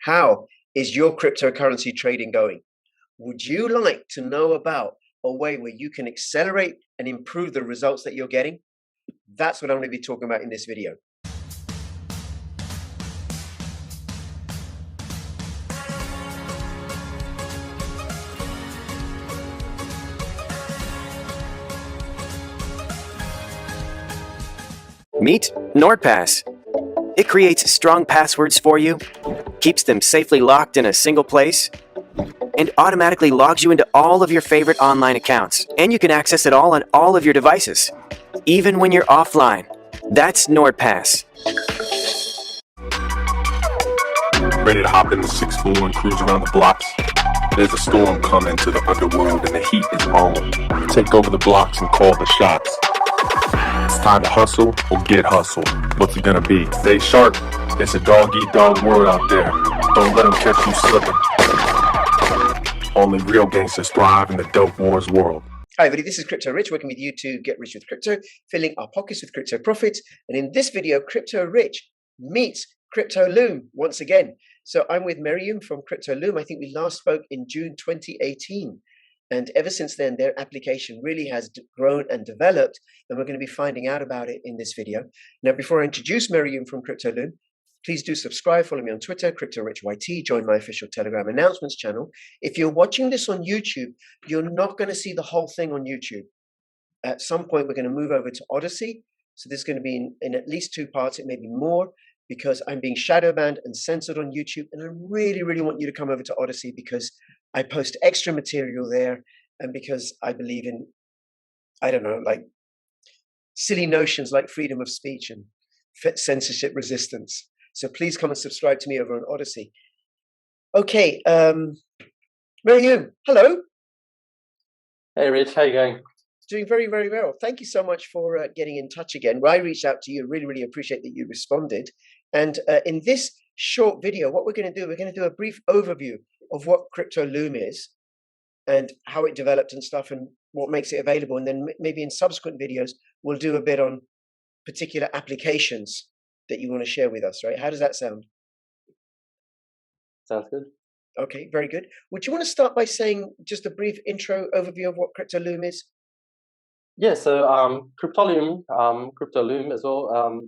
How is your cryptocurrency trading going? Would you like to know about a way where you can accelerate and improve the results that you're getting? That's what I'm going to be talking about in this video. Meet NordPass. It creates strong passwords for you, keeps them safely locked in a single place, and automatically logs you into all of your favorite online accounts. And you can access it all on all of your devices, even when you're offline. That's NordPass. Ready to hop in the 6-4 and cruise around the blocks? There's a storm coming to the underworld and the heat is on. Take over the blocks and call the shots. It's time to hustle or get hustled. What's it gonna be? Stay sharp. It's a dog-eat-dog world out there. Don't let them catch you slipping. Only real gangsters thrive in the dope wars world. Hi everybody, this is Crypto Rich, working with you to get rich with crypto, filling our pockets with crypto profits. And in this video, Crypto Rich meets Cryptolume once again. So I'm with Miriam from Cryptolume. I think we last spoke in June 2018. And ever since then, their application really has grown and developed. And we're going to be finding out about it in this video. Now, before I introduce Miriam from Cryptolume, please do subscribe, follow me on Twitter, CryptoRichYT, join my official Telegram announcements channel. If you're watching this on YouTube, you're not going to see the whole thing on YouTube. At some point, we're going to move over to Odyssey. So this is going to be in at least 2 parts, it may be more, because I'm being shadow banned and censored on YouTube. And I really, really want you to come over to Odyssey because I post extra material there and because I believe in, I don't know, like silly notions like freedom of speech and censorship resistance. So please come and subscribe to me over on Odyssey. Okay, Miriam, hello. Hey Rich, how you going? Doing very, very well. Thank you so much for getting in touch again. Well, I reached out to you. Really, really appreciate that you responded. And in this short video, what we're going to do a brief overview of what Cryptolume is and how it developed and stuff and what makes it available. And then maybe in subsequent videos, we'll do a bit on particular applications that you want to share with us, right? How does that sound? Sounds good. Okay, very good. Would you want to start by saying just a brief intro overview of what Cryptolume is? Yeah, so Cryptolume as well.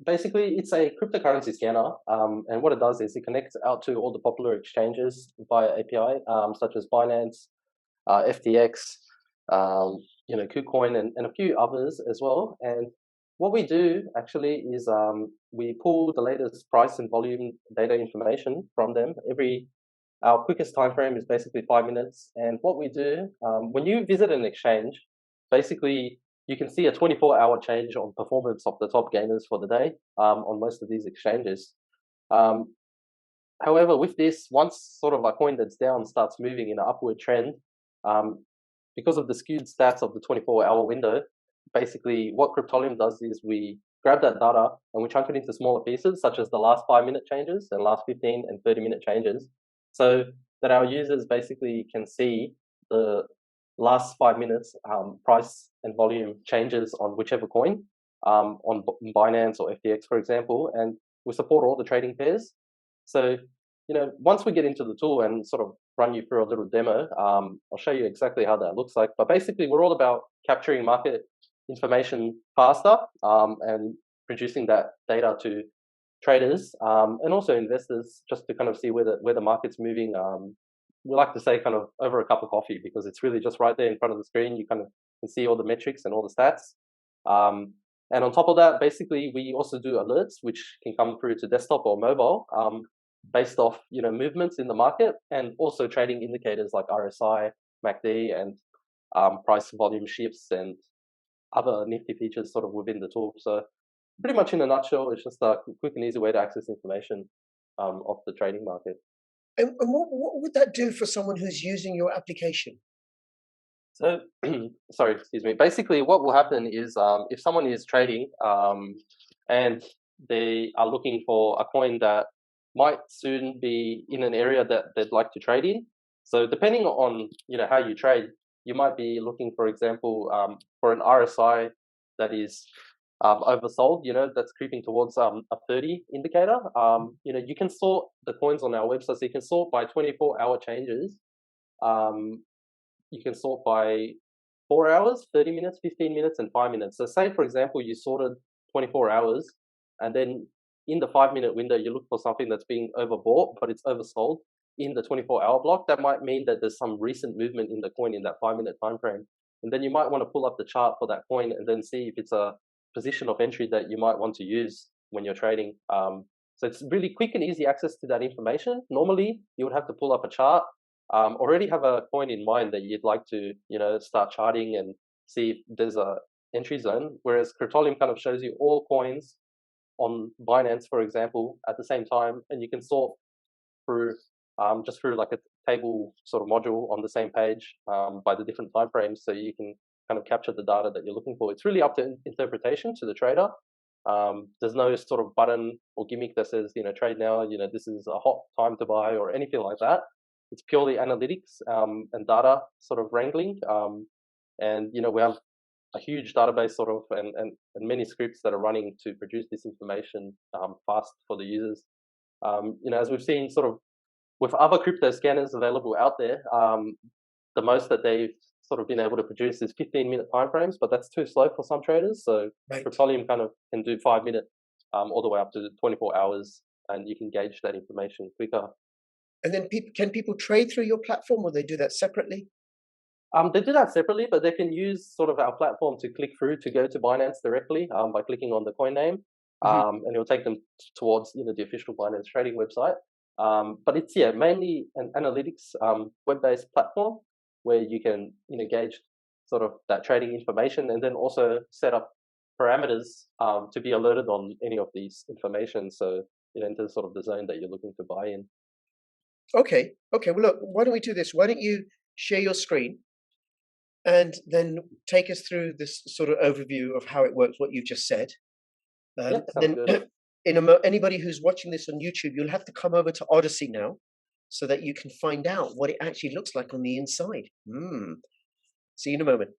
Basically, it's a cryptocurrency scanner, and what it does is it connects out to all the popular exchanges via API, such as Binance, FTX, KuCoin, and a few others as well. And what we do actually is we pull the latest price and volume data information from them. Our quickest time frame is basically 5 minutes. And what we do, when you visit an exchange, basically you can see a 24-hour change on performance of the top gainers for the day on most of these exchanges. However, with this, once sort of a coin that's down starts moving in an upward trend, because of the skewed stats of the 24-hour window, basically what Cryptolume does is we grab that data and we chunk it into smaller pieces, such as the last 5-minute changes and last 15 and 30-minute changes, so that our users basically can see the last 5 minutes price and volume changes on whichever coin, on Binance or FTX, for example, and we support all the trading pairs. So, once we get into the tool and sort of run you through a little demo, I'll show you exactly how that looks like. But basically, we're all about capturing market information faster and producing that data to traders and also investors, just to kind of see where the market's moving. We like to say kind of over a cup of coffee, because it's really just right there in front of the screen. You kind of can see all the metrics and all the stats. And on top of that, basically, we also do alerts, which can come through to desktop or mobile, based off movements in the market, and also trading indicators like RSI, MACD, and price volume shifts and other nifty features sort of within the tool. So pretty much in a nutshell, it's just a quick and easy way to access information of the trading market. And what would that do for someone who's using your application? So, sorry, excuse me. Basically, what will happen is if someone is trading and they are looking for a coin that might soon be in an area that they'd like to trade in. So depending on how you trade, you might be looking, for example, for an RSI that is oversold. That's creeping towards a 30 indicator. You can sort the coins on our website, so you can sort by 24-hour changes. You can sort by 4 hours, 30 minutes, 15 minutes, and 5 minutes. So say, for example, you sorted 24 hours, and then in the 5-minute window, you look for something that's being overbought, but it's oversold in the 24-hour block. That might mean that there's some recent movement in the coin in that 5-minute time frame. And then you might want to pull up the chart for that coin and then see if it's a position of entry that you might want to use when you're trading. So it's really quick and easy access to that information. Normally, you would have to pull up a chart, already have a coin in mind that you'd like to, start charting and see if there's a entry zone. Whereas Cryptolume kind of shows you all coins on Binance, for example, at the same time, and you can sort through just through like a table sort of module on the same page by the different time frames, so you can kind of capture the data that you're looking for. It's really up to interpretation to the trader. There's no sort of button or gimmick that says, trade now, this is a hot time to buy or anything like that. It's purely analytics and data sort of wrangling. And, we have a huge database sort of and many scripts that are running to produce this information fast for the users. As we've seen sort of with other crypto scanners available out there, the most that they've sort of been able to produce is 15-minute timeframes, but that's too slow for some traders. So Cryptolume kind of can do 5-minute all the way up to 24 hours, and you can gauge that information quicker. And then can people trade through your platform, or they do that separately? They do that separately, but they can use sort of our platform to click through to go to Binance directly by clicking on the coin name, and it will take them towards the official Binance trading website. But it's mainly an analytics web-based platform where you can gauge sort of that trading information and then also set up parameters to be alerted on any of these information. So into sort of the zone that you're looking to buy in. Okay. Well, look, why don't we do this? Why don't you share your screen and then take us through this sort of overview of how it works, what you've just said. Then good. Anybody who's watching this on YouTube, you'll have to come over to Odyssey now so that you can find out what it actually looks like on the inside. See you in a moment.